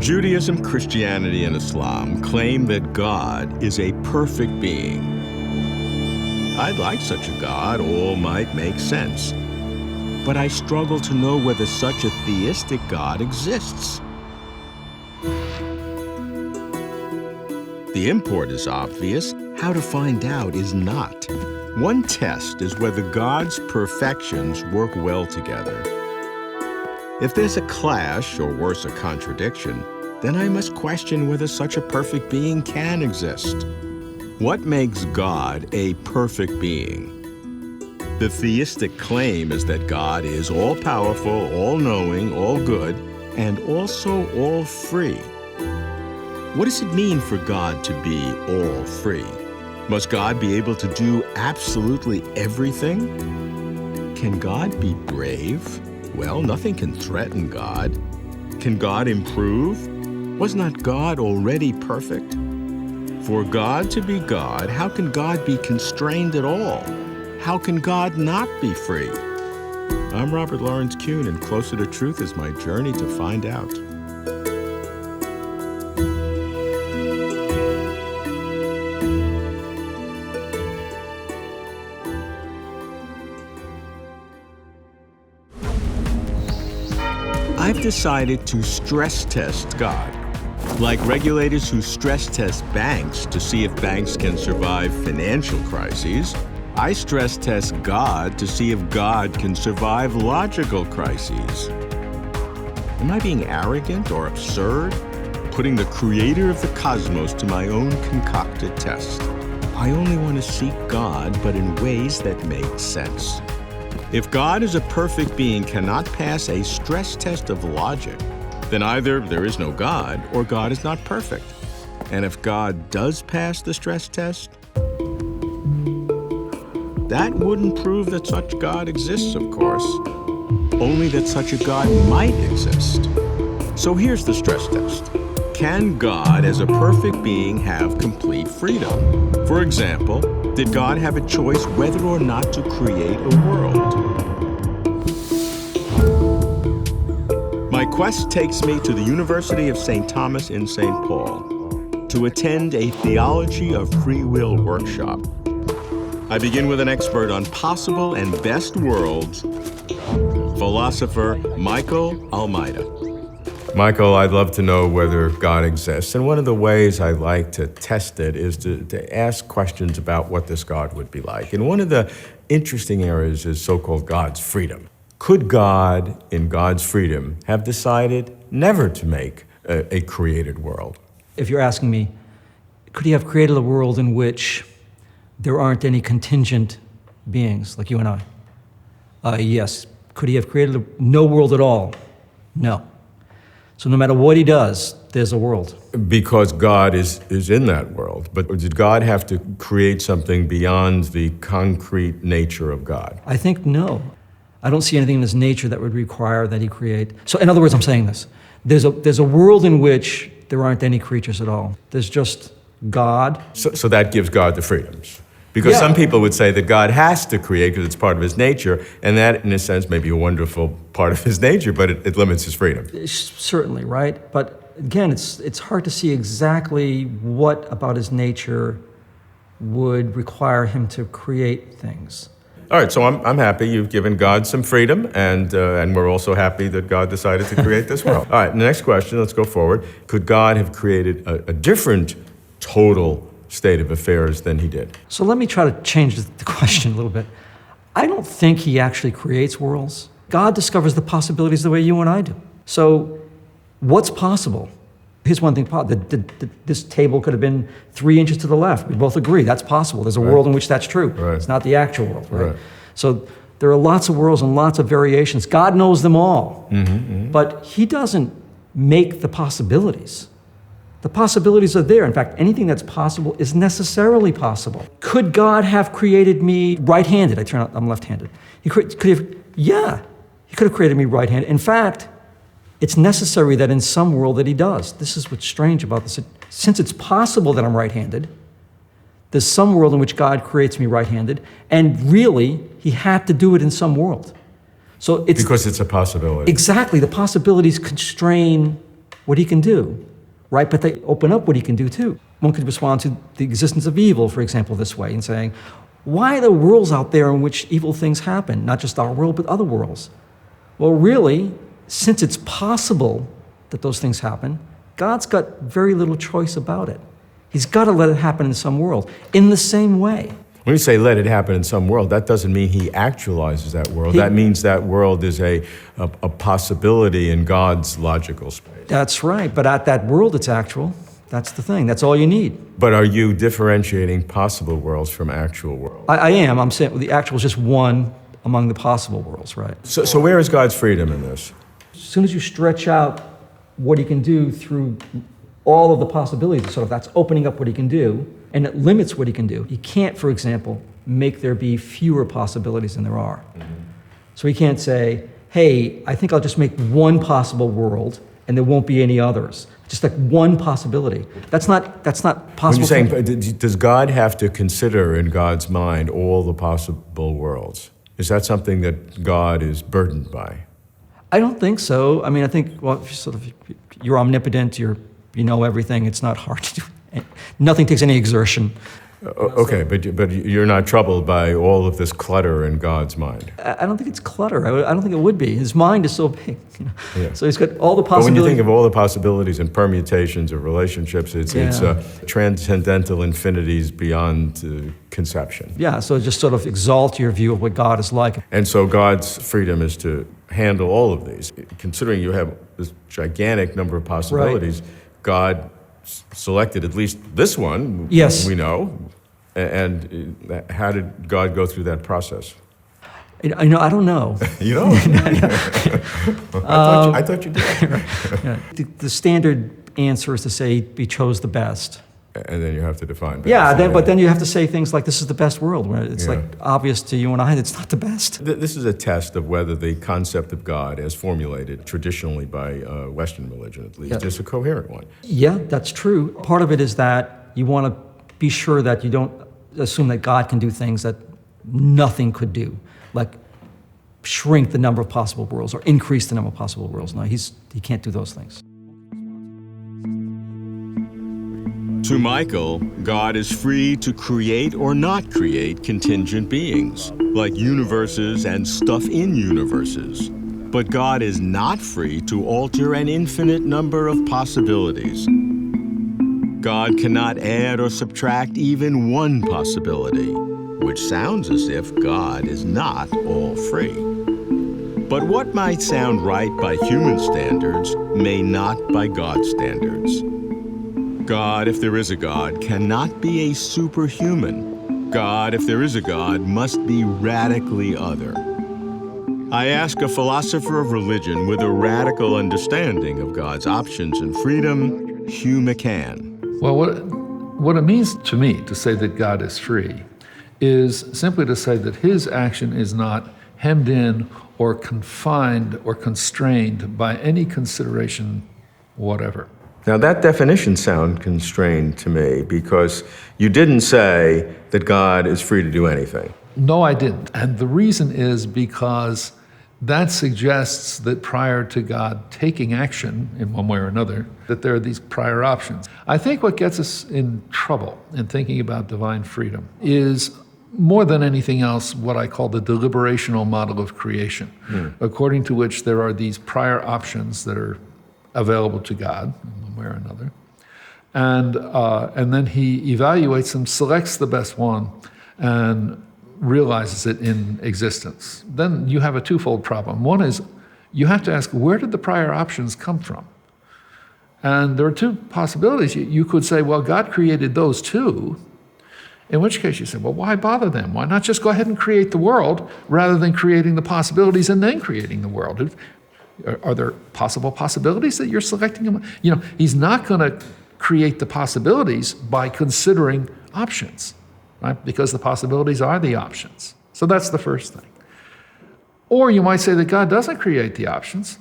Judaism, Christianity, and Islam claim that God is a perfect being. I'd like such a God, all might make sense. But I struggle to know whether such a theistic God exists. The import is obvious. How to find out is not. One test is whether God's perfections work well together. If there's a clash, or worse, a contradiction, then I must question whether such a perfect being can exist. What makes God a perfect being? The theistic claim is that God is all-powerful, all-knowing, all-good, and also all-free. What does it mean for God to be all-free? Must God be able to do absolutely everything? Can God be brave? Well, nothing can threaten God. Can God improve? Was not God already perfect? For God to be God, how can God be constrained at all? How can God not be free? I'm Robert Lawrence Kuhn, and Closer to Truth is my journey to find out. I've decided to stress test God. Like regulators who stress test banks to see if banks can survive financial crises, I stress test God to see if God can survive logical crises. Am I being arrogant or absurd, putting the creator of the cosmos to my own concocted test? I only want to seek God, but in ways that make sense. If God as a perfect being cannot pass a stress test of logic, then either there is no God or God is not perfect. And if God does pass the stress test, that wouldn't prove that such God exists, of course, only that such a God might exist. So here's the stress test. Can God as a perfect being have complete freedom? For example, did God have a choice whether or not to create a world? My quest takes me to the University of St. Thomas in St. Paul to attend a Theology of Free Will workshop. I begin with an expert on possible and best worlds, philosopher Michael Almeida. Michael, I'd love to know whether God exists, and one of the ways I like to test it is to ask questions about what this God would be like. And one of the interesting areas is so-called God's freedom. Could God, in God's freedom, have decided never to make a created world? If you're asking me, could he have created a world in which there aren't any contingent beings like you and I? Yes. Could he have created no world at all? No. So no matter what he does, there's a world. Because God is in that world. But did God have to create something beyond the concrete nature of God? I think no. I don't see anything in his nature that would require that he create. So in other words, I'm saying this. There's a world in which there aren't any creatures at all. There's just God. So that gives God the freedoms. Because some people would say that God has to create because it's part of his nature, and that, in a sense, may be a wonderful part of his nature, but it limits his freedom. Certainly, right? But again, it's hard to see exactly what about his nature would require him to create things. All right, so I'm happy you've given God some freedom, and we're also happy that God decided to create this world. All right, the next question, let's go forward. Could God have created a different total state of affairs than he did? So let me try to change the question a little bit. I don't think he actually creates worlds. God discovers the possibilities the way you and I do. So what's possible? Here's one thing, this table could have been 3 inches to the left. We both agree that's possible. There's a world in which that's true. Right. It's not the actual world, right? So there are lots of worlds and lots of variations. God knows them all, but he doesn't make the possibilities. The possibilities are there. In fact, anything that's possible is necessarily possible. Could God have created me right-handed? I turn out I'm left-handed. He could have created me right-handed. In fact, it's necessary that in some world that he does. This is what's strange about this. Since it's possible that I'm right-handed, there's some world in which God creates me right-handed, and really, he had to do it in some world. So it's because it's a possibility. Exactly. The possibilities constrain what he can do, right? But they open up what he can do too. One could respond to the existence of evil, for example, this way, and saying, why are there worlds out there in which evil things happen? Not just our world, but other worlds. Well, really, since it's possible that those things happen, God's got very little choice about it. He's got to let it happen in some world. In the same way. When you say let it happen in some world, that doesn't mean he actualizes that world. That means that world is a possibility in God's logical space. That's right. But at that world, it's actual. That's the thing. That's all you need. But are you differentiating possible worlds from actual worlds? I am. I'm saying the actual is just one among the possible worlds, right? So where is God's freedom in this? As soon as you stretch out what he can do through all of the possibilities, sort of that's opening up what he can do, and it limits what he can do. He can't, for example, make there be fewer possibilities than there are. Mm-hmm. So he can't say, hey, I think I'll just make one possible world and there won't be any others. Just like one possibility. That's not possible. When you're saying, does God have to consider in God's mind all the possible worlds? Is that something that God is burdened by? I don't think so. I mean, I think, well, you're omnipotent, you know everything, it's not hard to do. Nothing takes any exertion. Okay, but you're not troubled by all of this clutter in God's mind. I don't think it's clutter. I don't think it would be. His mind is so big. Yeah. So he's got all the possibilities. But when you think of all the possibilities and permutations of relationships, it's transcendental infinities beyond conception. Yeah, so just sort of exalt your view of what God is like. And so God's freedom is to handle all of these. Considering you have this gigantic number of possibilities, right. God selected at least this one, yes. We know. And how did God go through that process? I don't know. You don't? I thought you did. Yeah. The standard answer is to say he chose the best. And then you have to define best. Yeah, but then you have to say things like, this is the best world, where it's like obvious to you and I that it's not the best. This is a test of whether the concept of God, as formulated traditionally by Western religion at least, is a coherent one. Yeah, that's true. Part of it is that you want to be sure that you don't assume that God can do things that nothing could do, like shrink the number of possible worlds or increase the number of possible worlds. No, he can't do those things. To Michael, God is free to create or not create contingent beings, like universes and stuff in universes. But God is not free to alter an infinite number of possibilities. God cannot add or subtract even one possibility, which sounds as if God is not all free. But what might sound right by human standards may not by God's standards. God, if there is a God, cannot be a superhuman. God, if there is a God, must be radically other. I ask a philosopher of religion with a radical understanding of God's options and freedom, Hugh McCann. Well, what it means to me to say that God is free is simply to say that his action is not hemmed in or confined or constrained by any consideration whatever. Now that definition sounds constrained to me because you didn't say that God is free to do anything. No, I didn't. And the reason is because that suggests that prior to God taking action in one way or another, that there are these prior options. I think what gets us in trouble in thinking about divine freedom is more than anything else what I call the deliberational model of creation, according to which there are these prior options that are available to God in one way or another. And then he evaluates them, selects the best one, and realizes it in existence. Then you have a twofold problem. One is you have to ask, where did the prior options come from? And there are two possibilities. You could say, well, God created those too, in which case you say, well, why bother them? Why not just go ahead and create the world rather than creating the possibilities and then creating the world? Are there possible possibilities that you're selecting them? You know, he's not going to create the possibilities by considering options, right? Because the possibilities are the options. So that's the first thing. Or you might say that God doesn't create the options.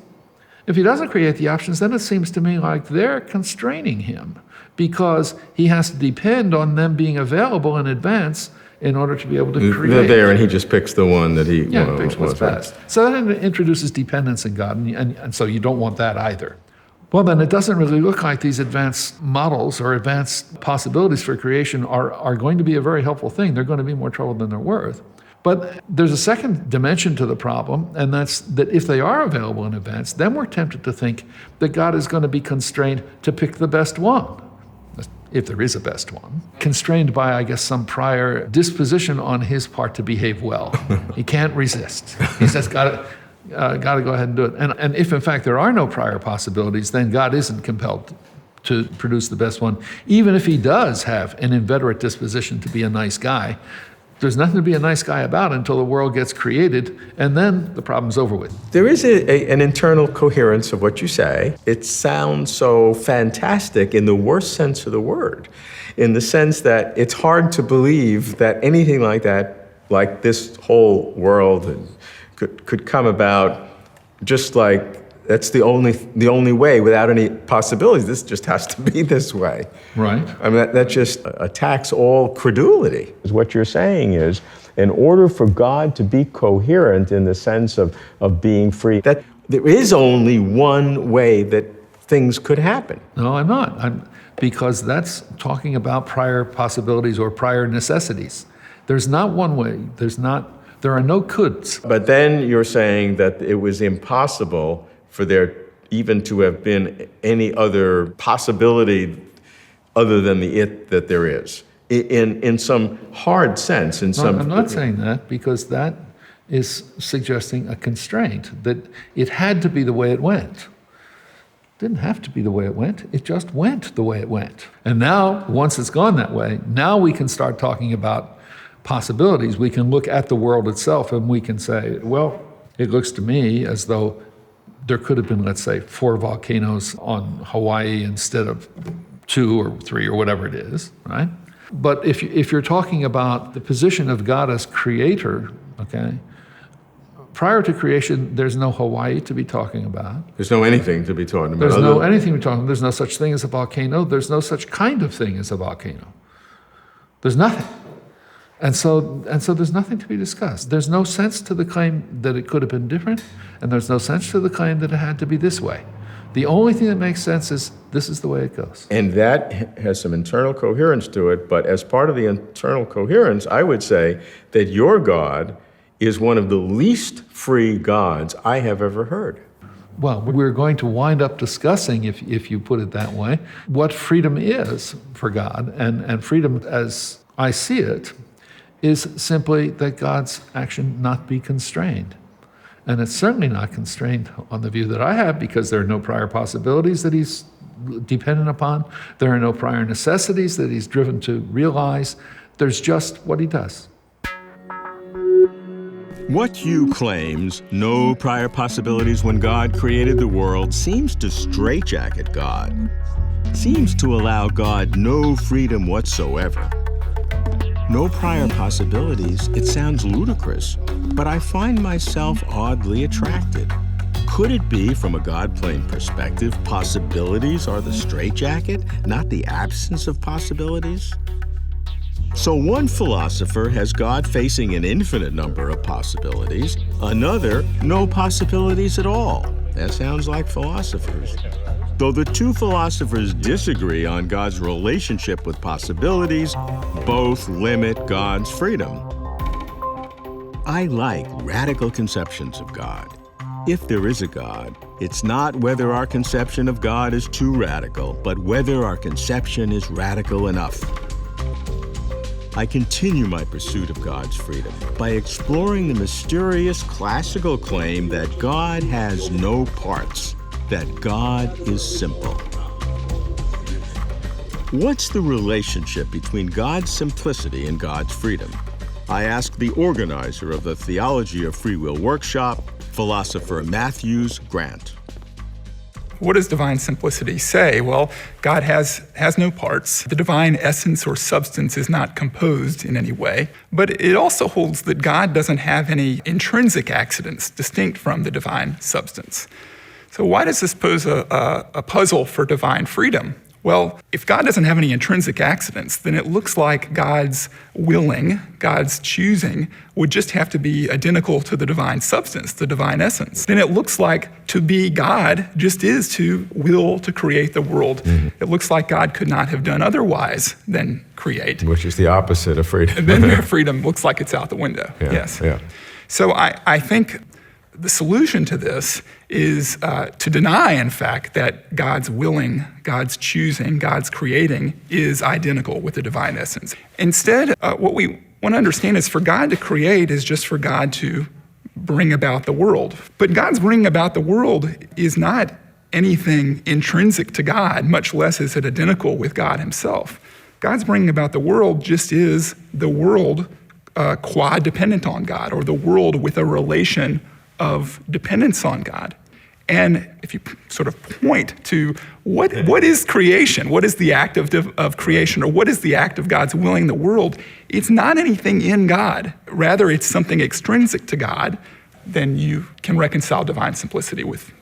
If he doesn't create the options, then it seems to me like they're constraining him because he has to depend on them being available in advance in order to be able to create. They're there, and he just picks the one that he picks what's best. So that introduces dependence in God, and so you don't want that either. Well, then it doesn't really look like these advanced models or advanced possibilities for creation are going to be a very helpful thing. They're going to be more trouble than they're worth. But there's a second dimension to the problem, and that's that if they are available in advance, then we're tempted to think that God is going to be constrained to pick the best one, if there is a best one, constrained by, I guess, some prior disposition on his part to behave well. He can't resist. He says, got to go ahead and do it. And if, in fact, there are no prior possibilities, then God isn't compelled to produce the best one, even if he does have an inveterate disposition to be a nice guy. There's nothing to be a nice guy about until the world gets created, and then the problem's over with. There is an internal coherence of what you say. It sounds so fantastic in the worst sense of the word, in the sense that it's hard to believe that anything like that, like this whole world, could come about just like that's the only way without any possibilities. This just has to be this way. Right. I mean, that just attacks all credulity. What you're saying is, in order for God to be coherent in the sense of being free, that there is only one way that things could happen. No, I'm not. Because that's talking about prior possibilities or prior necessities. There's not one way. There are no coulds. But then you're saying that it was impossible for there even to have been any other possibility other than the it that there is, in some hard sense. I'm not saying that, because that is suggesting a constraint, that it had to be the way it went. It didn't have to be the way it went. It just went the way it went. And now, once it's gone that way, now we can start talking about possibilities. We can look at the world itself and we can say, well, it looks to me as though there could have been, let's say, 4 volcanoes on Hawaii instead of 2 or 3 or whatever it is, right? But if you're talking about the position of God as creator, okay, prior to creation, there's no Hawaii to be talking about. There's no anything to be talking about. There's no anything to be talking about. There's no such thing as a volcano. There's no such kind of thing as a volcano. There's nothing. And so there's nothing to be discussed. There's no sense to the claim that it could have been different, and there's no sense to the claim that it had to be this way. The only thing that makes sense is this is the way it goes. And that has some internal coherence to it, but as part of the internal coherence, I would say that your God is one of the least free gods I have ever heard. Well, we're going to wind up discussing, if you put it that way, what freedom is for God. And freedom, as I see it, is simply that God's action not be constrained. And it's certainly not constrained on the view that I have, because there are no prior possibilities that he's dependent upon. There are no prior necessities that he's driven to realize. There's just what he does. What Hugh claims, no prior possibilities when God created the world, seems to straitjacket God. Seems to allow God no freedom whatsoever. No prior possibilities, it sounds ludicrous, but I find myself oddly attracted. Could it be, from a God-plane perspective, possibilities are the straitjacket, not the absence of possibilities? So one philosopher has God facing an infinite number of possibilities, another, no possibilities at all. That sounds like philosophers. Though the two philosophers disagree on God's relationship with possibilities, both limit God's freedom. I like radical conceptions of God. If there is a God, it's not whether our conception of God is too radical, but whether our conception is radical enough. I continue my pursuit of God's freedom by exploring the mysterious classical claim that God has no parts, that God is simple. What's the relationship between God's simplicity and God's freedom? I asked the organizer of the Theology of Free Will workshop, philosopher Matthews Grant. What does divine simplicity say? Well, God has no parts. The divine essence or substance is not composed in any way. But it also holds that God doesn't have any intrinsic accidents distinct from the divine substance. So why does this pose a puzzle for divine freedom? Well, if God doesn't have any intrinsic accidents, then it looks like God's willing, God's choosing, would just have to be identical to the divine substance, the divine essence. Then it looks like to be God just is to will to create the world. It looks like God could not have done otherwise than create. Which is the opposite of freedom. And then freedom looks like it's out the window. Yeah, Yes. yeah. So I think the solution to this is to deny, in fact, that God's willing, God's choosing, God's creating is identical with the divine essence. Instead, what we want to understand is for God to create is just for God to bring about the world. But God's bringing about the world is not anything intrinsic to God, much less is it identical with God himself. God's bringing about the world just is the world quad-dependent on God, or the world with a relation of dependence on God. And if you sort of point to what is creation, what is the act of creation, or what is the act of God's willing the world, it's not anything in God. Rather, it's something extrinsic to God. Then you can reconcile divine simplicity with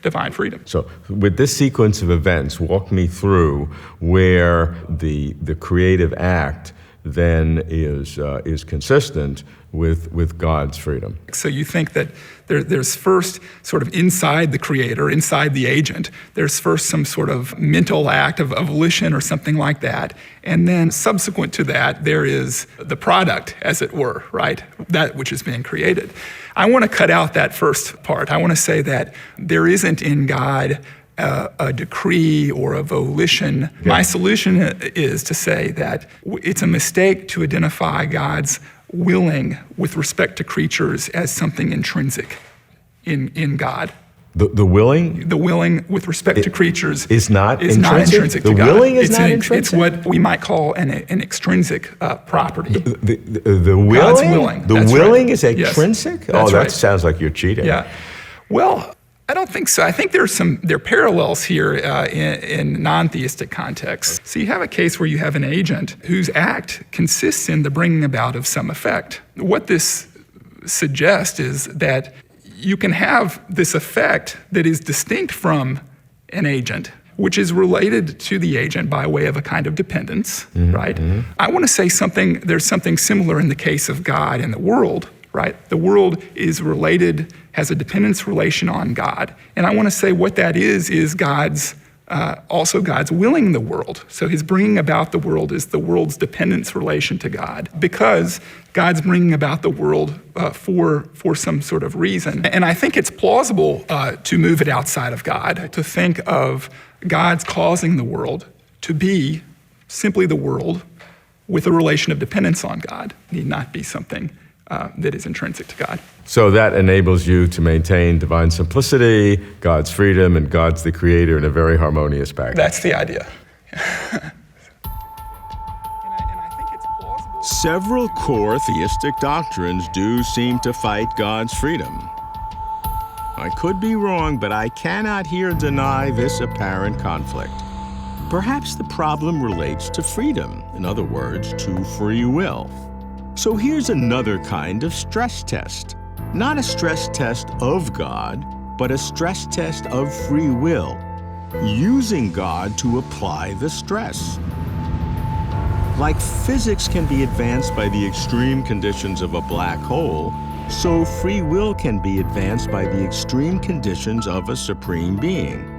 divine freedom. So with this sequence of events, walk me through where the creative act then is consistent with God's freedom. So you think that there's first sort of inside the creator, inside the agent, there's first some sort of mental act of volition or something like that. And then subsequent to that, there is the product, as it were, right? That which is being created. I want to cut out that first part. I want to say that there isn't in God a decree or a volition. Yeah. My solution is to say that it's a mistake to identify God's willing with respect to creatures as something intrinsic in God. The willing? The willing with respect to creatures is not intrinsic to God. The willing is not intrinsic? It's what we might call an extrinsic property. The willing? God's willing. The That's willing right. is extrinsic? Yes. That's that right. sounds like you're cheating. Yeah. Well, I don't think so. I think there are parallels here in non-theistic contexts. So you have a case where you have an agent whose act consists in the bringing about of some effect. What this suggests is that you can have this effect that is distinct from an agent, which is related to the agent by way of a kind of dependence, right? Mm-hmm. I want to say there's something similar in the case of God and the world, right? The world is related, has a dependence relation on God. And I want to say what that is God's willing the world. So his bringing about the world is the world's dependence relation to God, because God's bringing about the world for some sort of reason. And I think it's plausible to move it outside of God, to think of God's causing the world to be simply the world with a relation of dependence on God. It need not be something that is intrinsic to God. So that enables you to maintain divine simplicity, God's freedom, and God's the creator in a very harmonious package. That's the idea. Several core theistic doctrines do seem to fight God's freedom. I could be wrong, but I cannot here deny this apparent conflict. Perhaps the problem relates to freedom, in other words, to free will. So here's another kind of stress test. Not a stress test of God, but a stress test of free will, using God to apply the stress. Like physics can be advanced by the extreme conditions of a black hole, so free will can be advanced by the extreme conditions of a supreme being.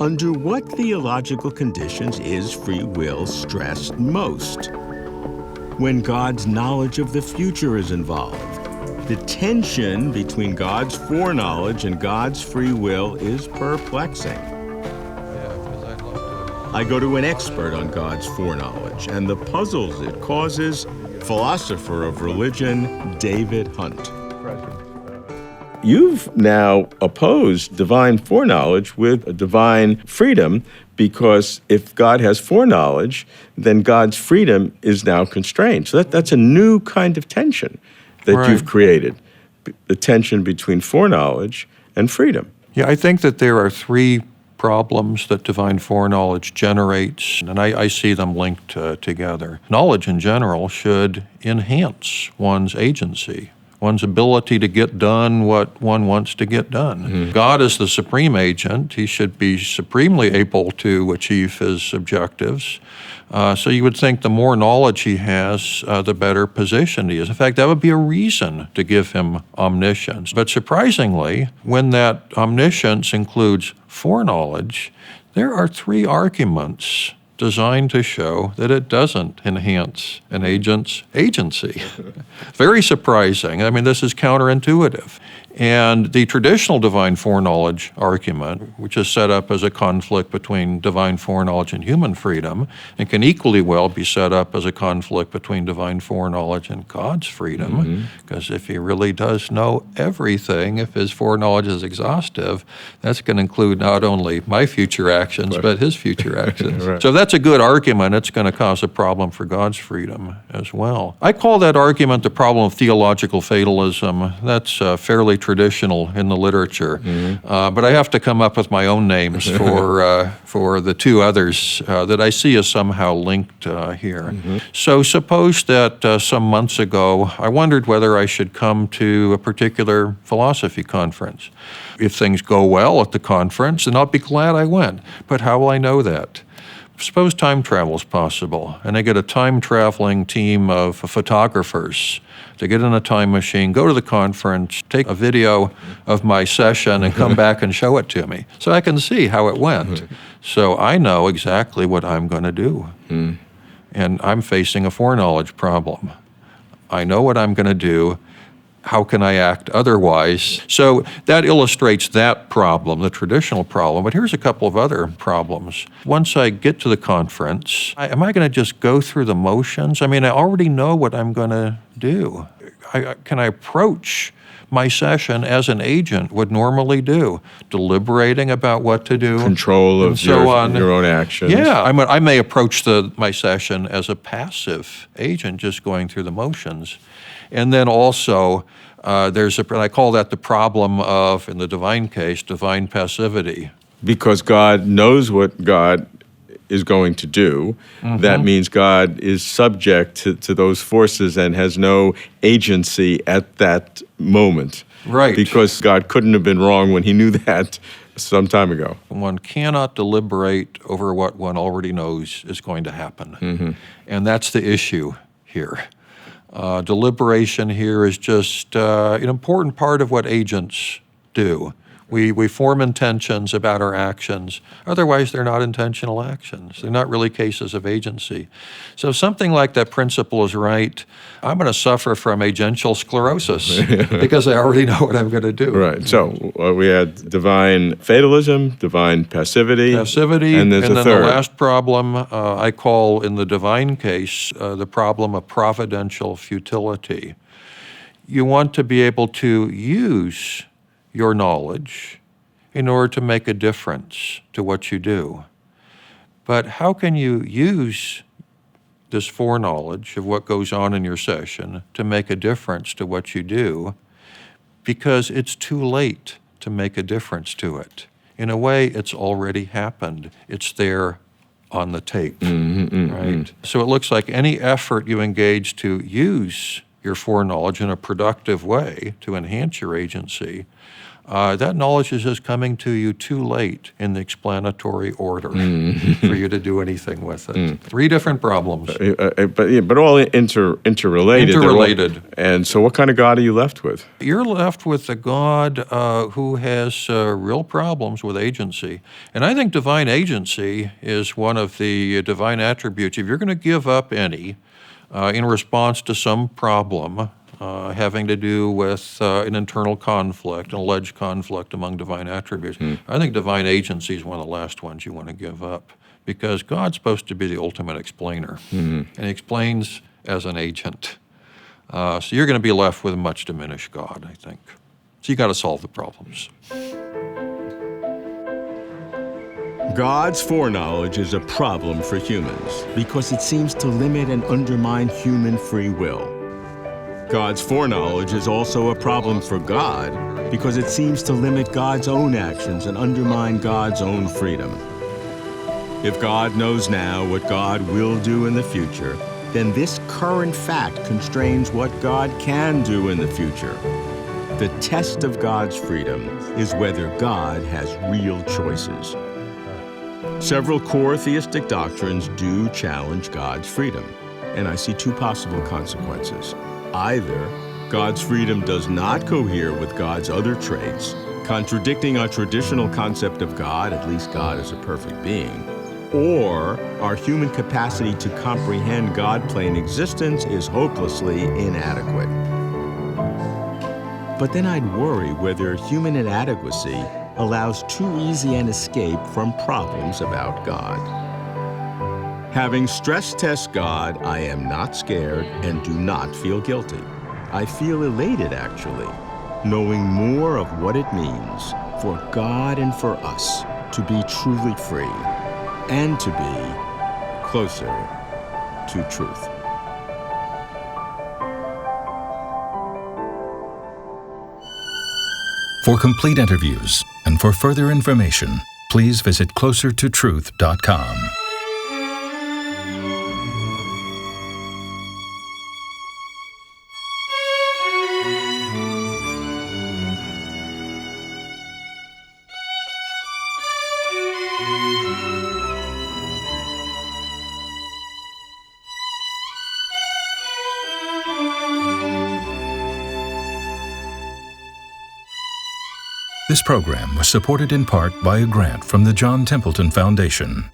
Under what theological conditions is free will stressed most? When God's knowledge of the future is involved. The tension between God's foreknowledge and God's free will is perplexing. I go to an expert on God's foreknowledge and the puzzles it causes, philosopher of religion, David Hunt. You've now opposed divine foreknowledge with a divine freedom, because if God has foreknowledge, then God's freedom is now constrained. So that's a new kind of tension that you've created, the tension between foreknowledge and freedom. Yeah, I think that there are three problems that divine foreknowledge generates, and I see them linked together. Knowledge in general should enhance one's agency, one's ability to get done what one wants to get done. God is the supreme agent. He should be supremely able to achieve his objectives. So you would think the more knowledge he has, the better positioned he is. In fact, that would be a reason to give him omniscience. But surprisingly, when that omniscience includes foreknowledge, there are 3 arguments designed to show that it doesn't enhance an agent's agency. Very surprising. I mean, this is counterintuitive. And the traditional divine foreknowledge argument, which is set up as a conflict between divine foreknowledge and human freedom, and can equally well be set up as a conflict between divine foreknowledge and God's freedom, because if he really does know everything, if his foreknowledge is exhaustive, that's going to include not only my future actions, but his future actions. So if that's a good argument, it's going to cause a problem for God's freedom as well. I call that argument the problem of theological fatalism. That's fairly traditional in the literature, but I have to come up with my own names for the 2 others that I see as somehow linked here. So suppose that some months ago I wondered whether I should come to a particular philosophy conference. If things go well at the conference, then I'll be glad I went. But how will I know that? Suppose time travel is possible, and I get a time-traveling team of photographers to get in a time machine, go to the conference, take a video of my session, and come back and show it to me, so I can see how it went. So I know exactly what I'm going to do, and I'm facing a foreknowledge problem. I know what I'm going to do. How can I act otherwise? So that illustrates that problem, the traditional problem. But here's a couple of other problems. Once I get to the conference, am I going to just go through the motions? I mean, I already know what I'm going to do. Can I approach my session as an agent would normally do, deliberating about what to do, Control of your own actions. Yeah, I may approach my session as a passive agent, just going through the motions. And then also, I call that the problem of, in the divine case, divine passivity. Because God knows what God is going to do, that means God is subject to those forces and has no agency at that moment. Right. Because God couldn't have been wrong when he knew that some time ago. One cannot deliberate over what one already knows is going to happen. And that's the issue here. Deliberation here is just an important part of what agents do. We form intentions about our actions. Otherwise, they're not intentional actions. They're not really cases of agency. So if something like that principle is right, I'm going to suffer from agential sclerosis because I already know what I'm going to do. Right. So we had divine fatalism, divine passivity. And there's a third. The last problem I call, in the divine case, the problem of providential futility. You want to be able to use your knowledge in order to make a difference to what you do. But how can you use this foreknowledge of what goes on in your session to make a difference to what you do? Because it's too late to make a difference to it. In a way, it's already happened. It's there on the tape, right? So it looks like any effort you engage to use your foreknowledge in a productive way to enhance your agency, that knowledge is just coming to you too late in the explanatory order for you to do anything with it. 3 different problems. But all interrelated. And so what kind of God are you left with? You're left with a God who has real problems with agency. And I think divine agency is one of the divine attributes. If you're going to give up any in response to some problem, having to do with an internal conflict, an alleged conflict among divine attributes. I think divine agency is one of the last ones you want to give up, because God's supposed to be the ultimate explainer, and he explains as an agent. So you're going to be left with a much diminished God, I think. So you got to solve the problems. God's foreknowledge is a problem for humans because it seems to limit and undermine human free will. God's foreknowledge is also a problem for God because it seems to limit God's own actions and undermine God's own freedom. If God knows now what God will do in the future, then this current fact constrains what God can do in the future. The test of God's freedom is whether God has real choices. Several core theistic doctrines do challenge God's freedom, and I see two possible consequences. Either God's freedom does not cohere with God's other traits, contradicting our traditional concept of God, at least God as a perfect being, or our human capacity to comprehend God-plane existence is hopelessly inadequate. But then I'd worry whether human inadequacy allows too easy an escape from problems about God. Having stress test God, I am not scared and do not feel guilty. I feel elated, actually, knowing more of what it means for God and for us to be truly free and to be closer to truth. For complete interviews and for further information, please visit closertotruth.com. This program was supported in part by a grant from the John Templeton Foundation.